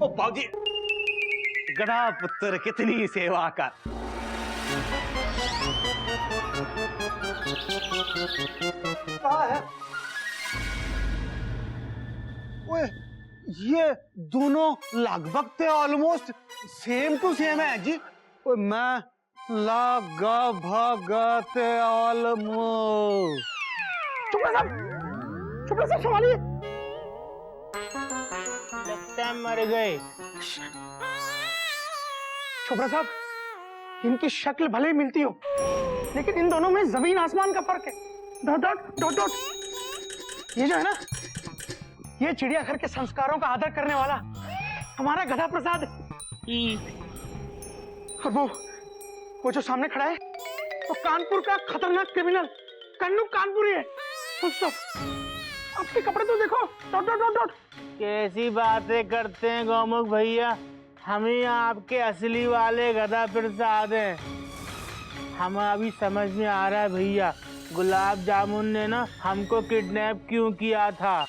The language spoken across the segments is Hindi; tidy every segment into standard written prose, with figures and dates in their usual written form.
ओ बाबूजी, गधा पुत्र कितनी सेवा कर। कहाँ है? ओए, ये दोनों लगभग थे, ऑलमोस्ट सेम टू सेम है जी। ओए, मैं लगभग ऑलमोस्ट। चुप रह साहब, संभालिए। लगता है मर गए। चोपड़ा साहब, इनकी शक्ल भले ही मिलती हो, लेकिन इन दोनों में जमीन आसमान का फर्क है। Dot dot dot dot. ये जो है ना, ये चिड़ियाघर के संस्कारों का आदर करने वाला हमारा गधा प्रसाद। और वो जो सामने खड़ा है, वो कानपुर का खतरनाक क्रिमिनल कन्नू कानपुरी है। आपके कपड़े तो देखो, डॉट डॉट डॉट डॉट। कैसी बातें करते हैं गौमुख भैया, हम ही आपके असली वाले गधा प्रसाद हैं। हमें अभी समझ में आ रहा है भैया, गुलाब जामुन ने ना हमको किडनैप क्यों किया था।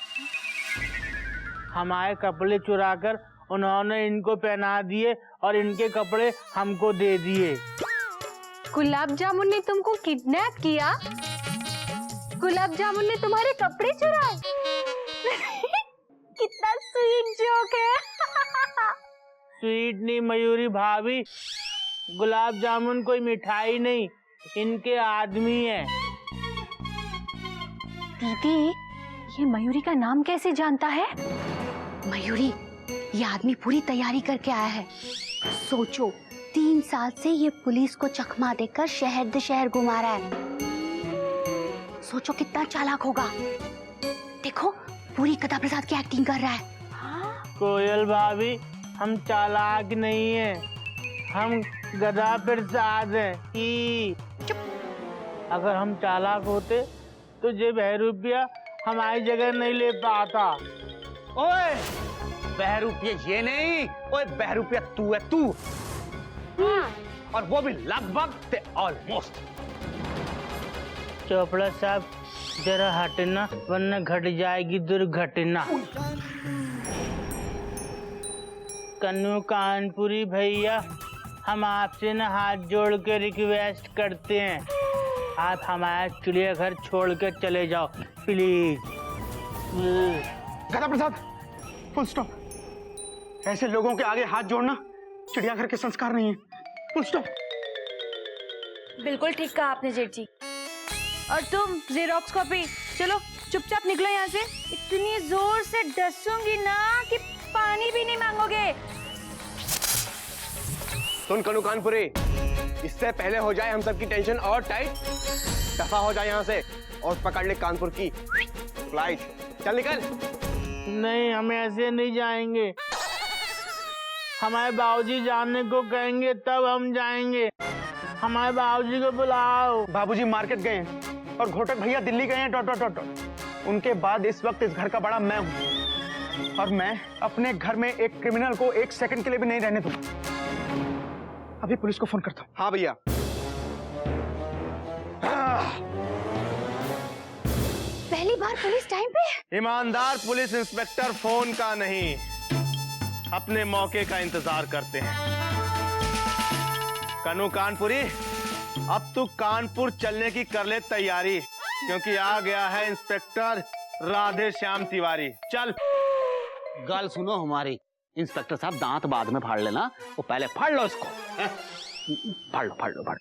हमारे कपड़े चुराकर उन्होंने इनको पहना दिए और इनके कपड़े हमको दे दिए। गुलाब जामुन ने तुमको किडनैप किया? गुलाब जामुन ने तुम्हारे कपड़े चुराए? कितना स्वीट जोक है। स्वीट नहीं मयूरी भाभी, गुलाब जामुन कोई मिठाई नहीं, इनके आदमी है। दीदी, ये मयूरी का नाम कैसे जानता है? मयूरी, ये आदमी पूरी तैयारी करके आया है। सोचो, 3 साल से ये पुलिस को चकमा देकर शहर दे शहर घुमा रहा है। सोचो कितना चालाक होगा। देखो, पूरी गधा प्रसाद की एक्टिंग कर रहा है। कोयल भाभी, हम चालाक नहीं है, हम गधा प्रसाद हैं। अगर हम चालाक होते तो ये बहरूपिया हमारी जगह नहीं ले पाता। ओए, बहरूपिया ये नहीं, ओए बहरूपिया तू है, तू। और वो भी लगभग ते ऑलमोस्ट। चोपड़ा साहब, जरा हटना वरना घट जाएगी दुर्घटना। कन्नू कानपुरी भैया, हम आपसे न हाथ जोड़ के रिक्वेस्ट करते हैं, आप हमारा चिड़ियाघर छोड़ के चले जाओ प्लीज। गधा प्रसाद, फुल स्टॉप। ऐसे लोगों के आगे हाथ जोड़ना चिड़ियाघर के संस्कार नहीं है। Full stop. बिल्कुल ठीक कहा आपने जेठ जी। और तुम जेरोक्स कॉपी, चलो चुपचाप निकलो यहाँ से। इतनी जोर से डसूंगी ना कि पानी भी नहीं मांगोगे। सुन कन्नू कानपुरी, इससे पहले हो जाए हम सबकी टेंशन और टाइट, दफा हो जाए यहाँ से और पकड़ ले कानपुर की फ्लाइट। चल निकल। नहीं, हम ऐसे नहीं जाएंगे, हमारे बाबूजी जानने को कहेंगे तब हम जाएंगे। हमारे बाबूजी को बुलाओ। बाबूजी मार्केट गए हैं और घोटक भैया दिल्ली गए हैं। Dot dot dot dot. उनके बाद इस वक्त इस घर का बड़ा मैं हूँ, और मैं अपने घर में एक क्रिमिनल को 1 सेकंड के लिए भी नहीं रहने दूंगा। अभी पुलिस को फोन करता हूँ। हाँ भैया। पहली बार पुलिस टाइम पे। ईमानदार पुलिस इंस्पेक्टर फोन का नहीं, अपने मौके का इंतजार करते हैं। कन्नू कानपुरी, अब तू कानपुर चलने की कर ले तैयारी, क्योंकि आ गया है इंस्पेक्टर राधे श्याम तिवारी। चल। गल सुनो हमारी, इंस्पेक्टर साहब दांत बाद में फाड़ लेना, वो पहले फाड़ लो इसको। फाड़ लो फाड़ लो फाड़ लो।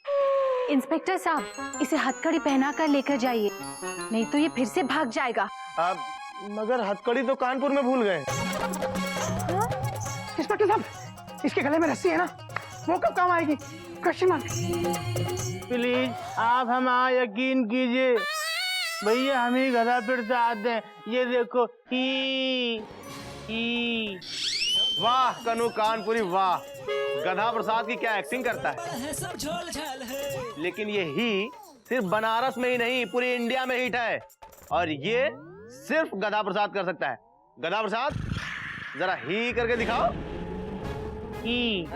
इंस्पेक्टर साहब, इसे हथकड़ी पहना कर लेकर जाइए, नहीं तो ये फिर से भाग जाएगा। मगर हथकड़ी तो कानपुर में भूल गए। इंस्पेक्टर साहब, इसके गले में रस्सी है ना, वो कब काम आएगी? Question mark. प्लीज आप हमारा यकीन कीजिए भैया, हम ही गधा प्रसाद हैं। ये देखो, ही। वाह कन्नू कानपुरी वाह, गधा प्रसाद की क्या एक्टिंग करता है। लेकिन ये ही सिर्फ बनारस में ही नहीं, पूरी इंडिया में हिट है, और ये सिर्फ गधा प्रसाद कर सकता है। गधा प्रसाद, जरा ही करके दिखाओ। ही।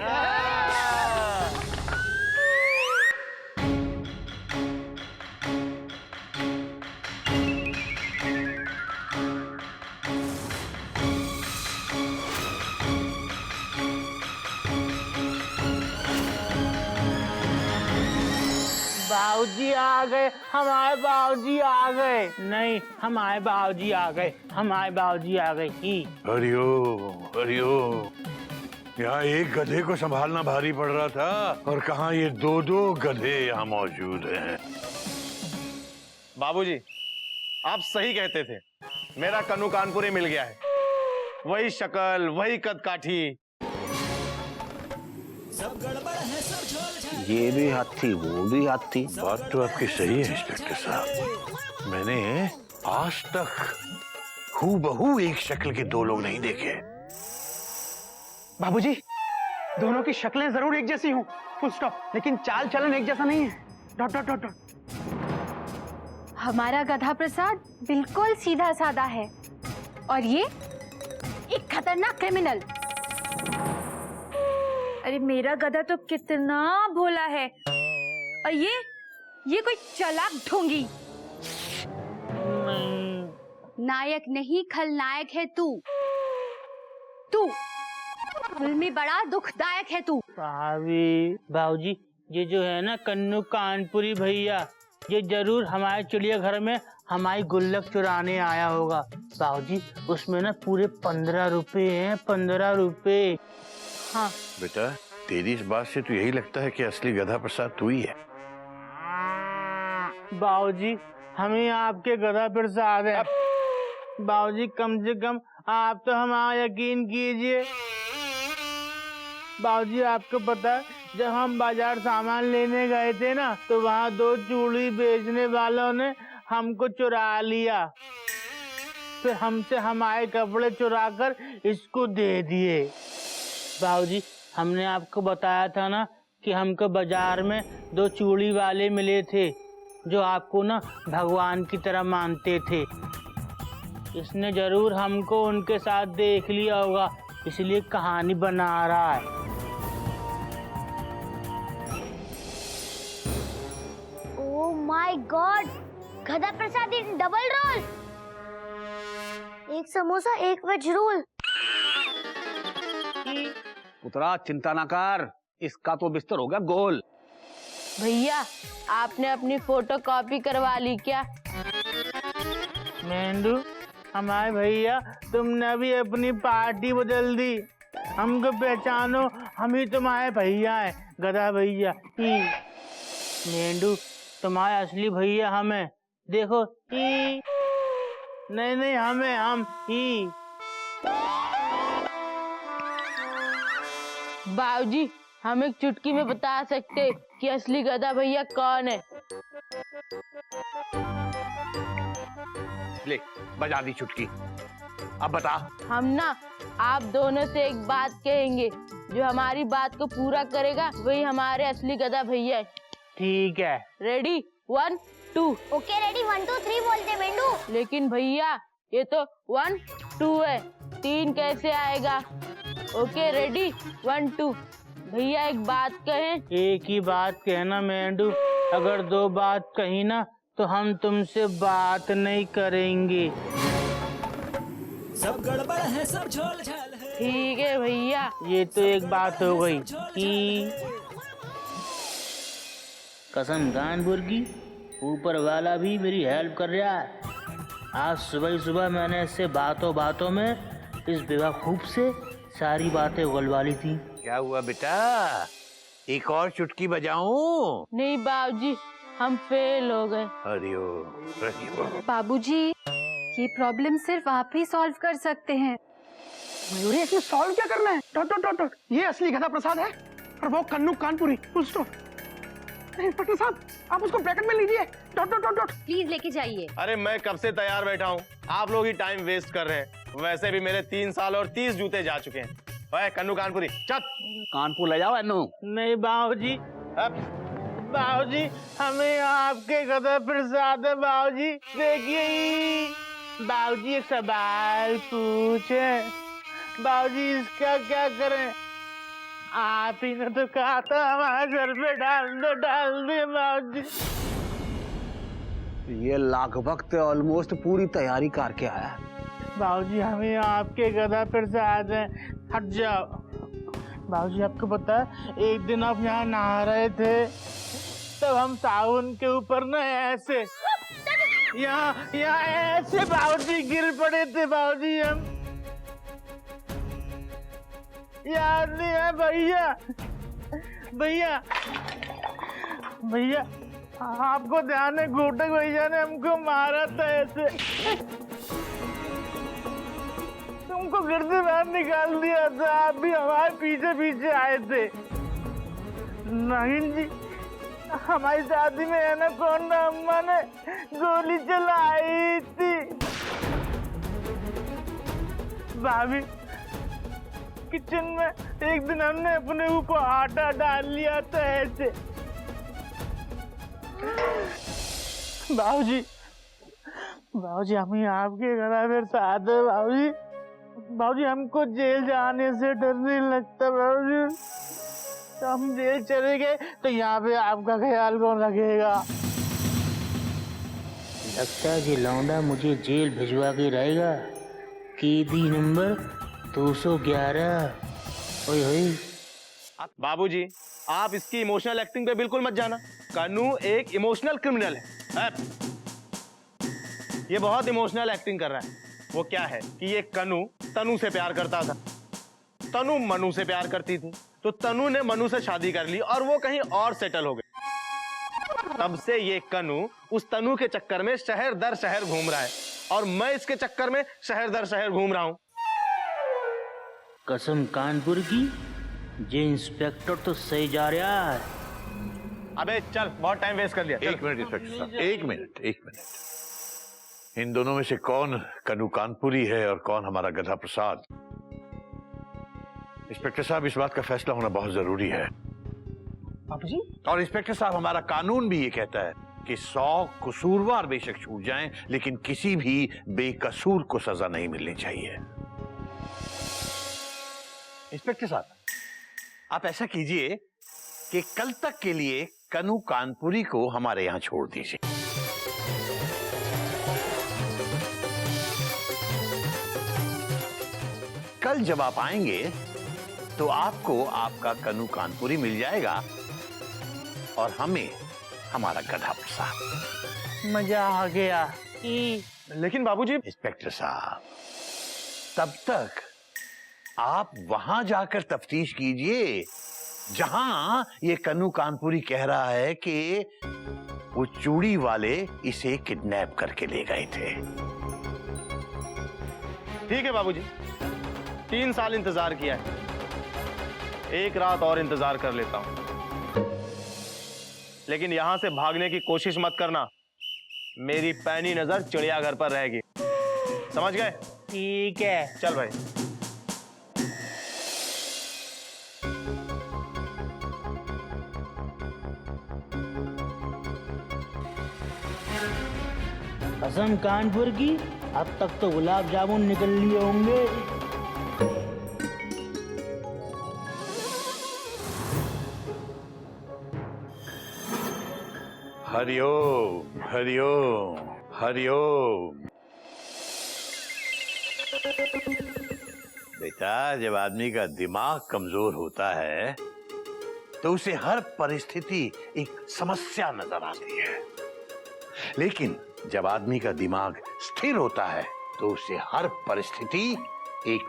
बाबूजी आ गए, हमारे बाबूजी आ गए। नहीं, हमारे बाबूजी आ गए, हमारे बाबूजी आ गए ही। हरिओम हरिओम। यहाँ एक गधे को संभालना भारी पड़ रहा था और कहाँ ये दो दो गधे यहाँ मौजूद हैं। बाबूजी, आप सही कहते थे, मेरा कन्नू कानपुरी मिल गया है। वही शक्ल, वही कद काठी। ये भी हाथी, वो भी हाथी। बात तो आपकी सही है इंस्पेक्टर साहब। मैंने आज तक हूबहू एक शक्ल के दो लोग नहीं देखे। बाबूजी, दोनों की शक्लें जरूर एक जैसी हों, फुल स्टॉप, लेकिन चाल चलन एक जैसा नहीं है। Dot dot dot dot. हमारा गधा प्रसाद बिल्कुल सीधा साधा है और ये एक खतरनाक क्रिमिनल। अरे मेरा गधा तो कितना भोला है, और ये कोई चालाक ढोंगी। नायक नहीं, खलनायक है तू। तू फिल्मी बड़ा दुखदायक है तू। बाबूजी, ये जो है ना कन्नू कानपुरी भैया, ये जरूर हमारे चिड़ियाघर में हमारी गुल्लक चुराने आया होगा। बाबूजी, उसमें ना पूरे 15 रुपए हैं, 15 रुपए। हाँ बेटा, तेरी इस बात से तो यही लगता है कि असली गधा प्रसाद तू ही है। बाबूजी, हमें आपके गधा प्रसाद है। बाबूजी, कम से कम आप तो हमारा यकीन कीजिए। बाबूजी, आपको पता है, जब हम बाजार सामान लेने गए थे ना, तो वहाँ 2 चूड़ी बेचने वालों ने हमको चुरा लिया। फिर हमसे हमारे कपड़े चुराकर इसको दे दिए। बाबूजी, हमने आपको बताया था ना कि हमको बाजार में 2 चूड़ी वाले मिले थे जो आपको ना भगवान की तरह मानते थे। इसने जरूर हमको उनके साथ देख लिया होगा, इसलिए कहानी बना रहा है। ओह माय गॉड, गधा प्रसाद इन डबल रोल। एक समोसा, एक वेज रोल। पुत्रा, चिंता ना कर, इसका तो बिस्तर हो गया गोल। भैया, आपने अपनी फोटो कॉपी करवा ली क्या? मेंढू, हमारे भैया, तुमने भी अपनी पार्टी बदल दी। हमको पहचानो, हम ही तुम्हारे भैया हैं, गधा भैया ही। मेंढू, तुम्हारे असली भैया हमें देखो ही। नहीं, हमें, हम ही। बाबूजी, हम एक चुटकी में बता सकते कि असली गधा भैया कौन है। ले, बजा दी चुटकी। अब बता। हम ना आप दोनों से एक बात कहेंगे, जो हमारी बात को पूरा करेगा वही हमारे असली गधा भैया है। ठीक है। रेडी? 1 2। ओके रेडी, 1 2 3 बोलते मेंढू। लेकिन भैया, ये तो 1 2 है, 3 कैसे आएगा? Okay ready, 1 2। भैया, एक बात कहें? एक ही बात कहना मेंढू, अगर 2 बात कही ना तो हम तुमसे बात नहीं करेंगे। सब गड़बड़ है, सब झोल झाल है। ठीक है भैया। ये तो एक बात हो गई कि कसम कानपुर की, ऊपर वाला भी मेरी हेल्प कर रहा है। आज सुबह ही सुबह मैंने इससे बातों बातों में इस बेवकूफ से सारी बातें उगलवा ली थी। क्या हुआ बेटा, एक और चुटकी बजाऊं? नहीं बाबूजी, हम फेल हो गए। हरिओम हरिओम। बाबूजी, ये प्रॉब्लम सिर्फ आप ही सॉल्व कर सकते हैं। मयूरी, इसमें सॉल्व क्या करना है? Dot dot dot dot. ये असली गधा प्रसाद है और वो कन्नू कानपुरी, फुल स्टॉप। इंस्पेक्टर साहब, आप उसको ब्रैकेट में लीजिए। Dot dot dot dot. Please लेके जाइए। अरे मैं कब से तैयार बैठा हूँ, आप लोग ही टाइम वेस्ट कर रहे हैं। वैसे भी मेरे 3 साल और 30 जूते जा चुके हैं। ओए कन्नू कानपुरी, चल कानपुर ले जाओ अन्नू। नहीं बाबूजी, बाबूजी, हमें आपके गधा प्रसाद है। बाबूजी देखिए, बाबूजी एक सवाल पूछे। बाबूजी, इसका क्या करें? आप ही ने तो कहा था हमारे सर पे डाल दो बाबूजी। ये लगभग ऑलमोस्ट पूरी तैयारी करके आया है। बाबूजी, हमें आपके गधा प्रसाद है, हट जाओ। बाबूजी, आपको पता है, एक दिन आप यहाँ नहा रहे थे, तब हम साबुन के ऊपर ना ऐसे यहाँ ऐसे बाबूजी गिर पड़े थे बाबूजी। हम याद नहीं है भैया। भैया भैया आपको ध्यान है, घोटक भैया ने हमको मारा था ऐसे, तुमको घर से बाहर निकाल दिया था, आप भी हमारे पीछे पीछे आए थे। नहीं जी, हमारी शादी में है ना कौन अम्मा ने गोली चलाई थी। भाभी किचन में एक दिन हमने अपने ऊपर आटा डाल लिया था ऐसे। बाबूजी हमें आपके घर में साथ है बाबूजी। बाबूजी हमको जेल जाने से डर नहीं लगता बाबूजी। तो हम जेल चले गए तो यहाँ पे आपका ख्याल कौन रखेगा? लगता है कि लौंडा मुझे जेल भिजवा के रहेगा। कैदी नंबर 211। ओए होए। बाबूजी आप इसकी इमोशनल एक्टिंग पे बिल्कुल मत जाना। कन्नू एक इमोशनल क्रिमिनल है। ये बहुत इमोशनल एक्टिंग कर रहा है। वो क्या है कि ये कन्नू तनु से प्यार करता था, तनु मनु से प्यार करती थी, तो तनु ने मनु से शादी कर ली और वो कहीं और सेटल हो गई। तब से ये कन्नू उस तनु के चक्कर में शहर दर शहर घूम रहा है और मैं इसके चक्कर में शहर दर शहर घूम रहा हूं। कसम कानपुर की, जे इंस्पेक्टर तो सही जा रहा है। अबे चल, बहुत टाइम वेस्ट कर लिया। एक मिनट इंस्पेक्टर साहब, एक मिनट। इन दोनों में से कौन कन्नू कानपुरी है और कौन हमारा गधा प्रसाद? इंस्पेक्टर साहब, इस बात का फैसला होना बहुत जरूरी है। बाबूजी और इंस्पेक्टर साहब, हमारा कानून भी ये कहता है कि 100 कसूरवार बेशक छूट जाएं, लेकिन किसी भी बेकसूर को सजा नहीं मिलनी चाहिए। इंस्पेक्टर साहब, आप ऐसा कीजिए कि कल तक के लिए कन्नू कानपुरी को हमारे यहां छोड़ दीजिए। कल जब आप आएंगे तो आपको आपका कन्नू कानपुरी मिल जाएगा और हमें हमारा गधा प्रसाद। मजा आ गया। लेकिन बाबूजी। इंस्पेक्टर साहब, तब तक आप वहां जाकर तफ्तीश कीजिए जहां ये कन्नू कानपुरी कह रहा है कि वो चूड़ी वाले इसे किडनैप करके ले गए थे। ठीक है बाबूजी, 3 साल इंतजार किया है, एक रात और इंतजार कर लेता हूं। लेकिन यहां से भागने की कोशिश मत करना, मेरी पैनी नजर चिड़ियाघर पर रहेगी, समझ गए? ठीक है। चल भाई। कसम कानपुर की, अब तक तो गुलाब जामुन निकल लिए होंगे। हरिओम हरिओम हरिओम। बेटा, जब आदमी का दिमाग कमजोर होता है तो उसे हर परिस्थिति एक समस्या नजर आती है, लेकिन जब आदमी का दिमाग स्थिर होता है तो उसे हर परिस्थिति एक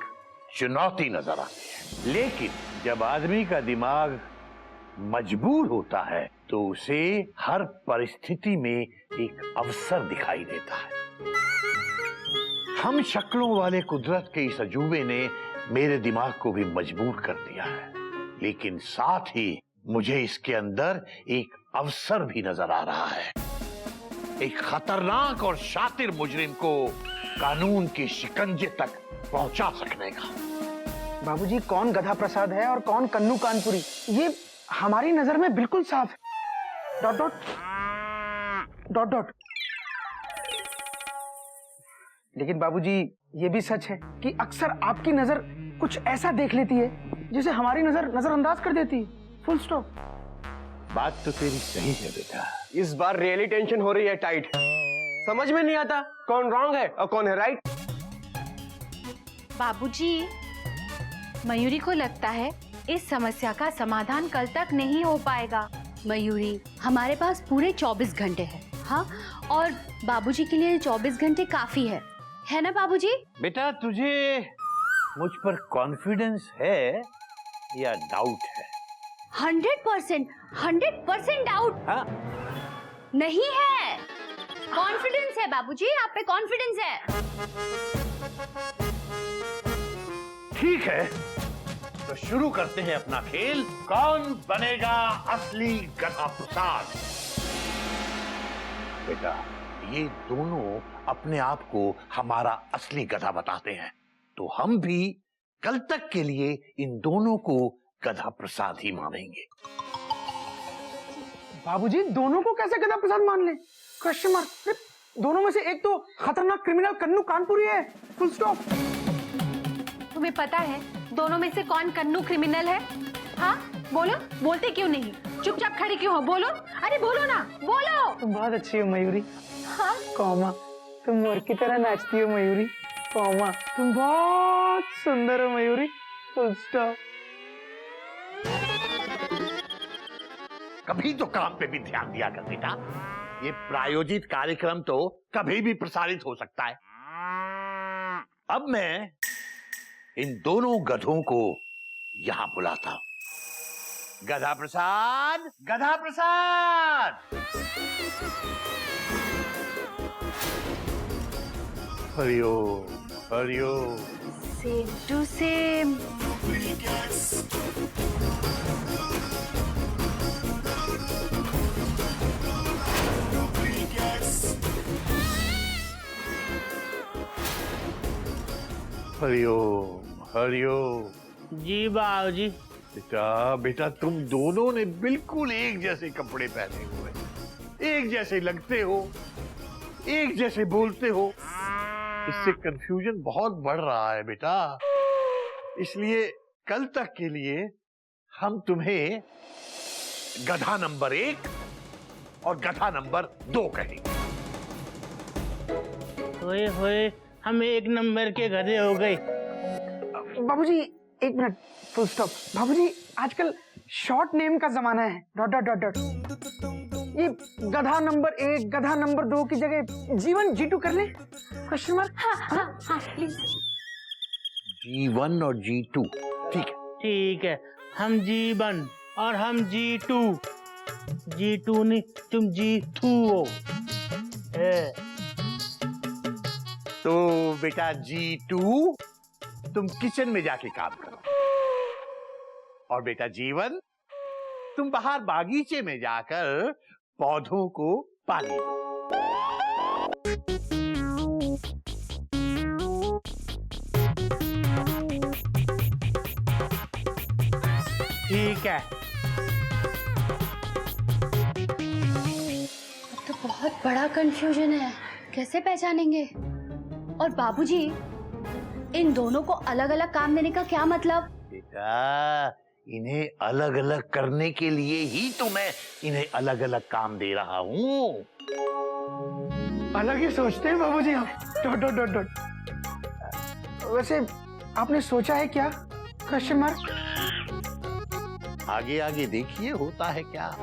चुनौती नजर आती है। लेकिन जब आदमी का दिमाग मजबूर होता है तो उसे हर परिस्थिति में एक अवसर दिखाई देता है। हम शक्लों वाले कुदरत के इस अजूबे ने मेरे दिमाग को भी मजबूर कर दिया है, लेकिन साथ ही मुझे इसके अंदर एक अवसर भी नजर आ रहा है, एक खतरनाक और शातिर मुजरिम को कानून के शिकंजे तक पहुंचा सकने का। बाबूजी, कौन गधा प्रसाद है और कौन कन्नू कानपुरी, ये हमारी नजर में बिल्कुल साफ है। Dot dot dot dot. लेकिन बाबूजी, ये भी सच है कि अक्सर आपकी नजर कुछ ऐसा देख लेती है जिसे हमारी नजर नजरअंदाज कर देती है। Full stop. बात तो तेरी सही है बेटा। इस बार रियली टेंशन हो रही है टाइट, समझ में नहीं आता कौन रॉन्ग है और कौन है राइट। बाबूजी, मयूरी को लगता है इस समस्या का समाधान कल तक नहीं हो पाएगा। मयूरी, हमारे पास पूरे 24 घंटे हैं। हाँ, और बाबूजी के लिए 24 घंटे काफी है ना बाबूजी? बेटा, तुझे मुझ पर कॉन्फिडेंस है या डाउट है? 100% डाउट हाँ? नहीं है, कॉन्फिडेंस है बाबूजी, आप पे कॉन्फिडेंस है। ठीक है, तो शुरू करते हैं अपना खेल। कौन बनेगा असली गधा प्रसाद? बेटा, ये दोनों अपने आप को हमारा असली गधा बताते हैं, तो हम भी कल तक के लिए इन दोनों को गधा प्रसाद ही मानेंगे। बाबूजी, दोनों को कैसे गधा प्रसाद मान ले? Question mark. दोनों में से एक तो खतरनाक क्रिमिनल कन्नू कानपुरी है। Full stop. तुम्हें पता है दोनों में से कौन कन्नू क्रिमिनल है? हाँ बोलो, बोलते क्यों नहीं? चुपचाप खड़ी क्यों हो? बोलो, अरे बोलो ना, बोलो। तुम बहुत अच्छी हो मयूरी। हाँ? कौमा, तुम मोर की तरह नाचती हो मयूरी। कौमा, तुम बहुत सुंदर हो मयूरी। Full stop. कभी तो काम पे भी ध्यान दिया कर बेटा। ये प्रायोजित कार्यक्रम तो कभी भी प्रसारित हो सकता है। अब मैं इन दोनों गधों को यहां बुलाता हूं। गधा प्रसाद, गधा प्रसाद। हरिओम, हरिओम। Same to same. हरिओम, हरिओम। जी बाबूजी। बेटा, बेटा, तुम दोनों ने बिल्कुल एक जैसे कपड़े पहने हुए, एक जैसे लगते हो, एक जैसे बोलते हो। इससे कंफ्यूजन बहुत बढ़ रहा है बेटा। इसलिए कल तक के लिए हम तुम्हें गधा नंबर 1 और गधा नंबर 2 कहेंगे। होए हम 1 नंबर के गधे हो गए। बाबूजी, 1 मिनट। Full stop. बाबूजी, आजकल शॉर्ट नेम का जमाना है। Dot dot dot dot. ये गधा नंबर 1, गधा नंबर 2 की जगह जीवन G2 कर ले? Question mark. हाँ प्लीज। G1 और G2, ठीक है। ठीक है, हम G1 और हम G2। G2 नहीं, तुम G2 हो। तो बेटा G2, तुम किचन में जाके काम करो, और बेटा G1, तुम बाहर बागीचे में जाकर पौधों को पानी दो। ठीक है। अब तो बहुत बड़ा कंफ्यूजन है, कैसे पहचानेंगे? और बाबूजी, इन दोनों को अलग अलग काम देने का क्या मतलब? बेटा, इन्हें अलग अलग करने के लिए ही तो मैं इन्हें अलग अलग काम दे रहा हूँ। अलग ही सोचते हैं बाबूजी हम। Dot dot dot dot. वैसे आपने सोचा है क्या? Question mark. आगे आगे देखिए होता है क्या।